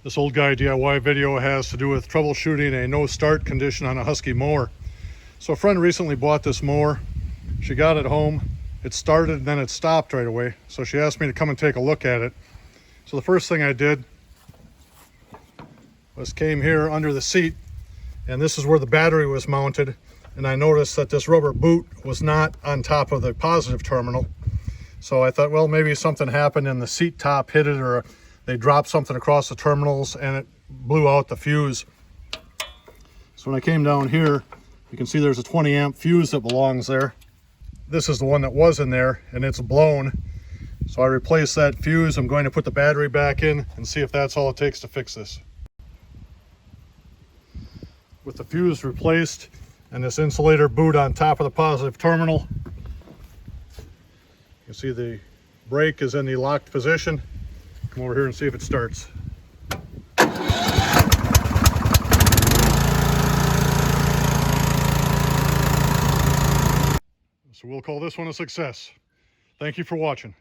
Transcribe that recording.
This old guy DIY video has to do with troubleshooting a no start condition on a Huskee mower. So a friend recently bought this mower. She got it home. It started and then it stopped right away. So she asked me to come and take a look at it. So the first thing I did was came here under the seat, and this is where the battery was mounted. And I noticed that this rubber boot was not on top of the positive terminal. So I thought, well, maybe something happened and the seat top hit it, or they dropped something across the terminals and it blew out the fuse. So when I came down here, you can see there's a 20 amp fuse that belongs there. This is the one that was in there and it's blown. So I replaced that fuse. I'm going to put the battery back in and see if that's all it takes to fix this. With the fuse replaced and this insulator boot on top of the positive terminal, you can see the brake is in the locked position. Come over here and see if it starts. So we'll call this one a success. Thank you for watching.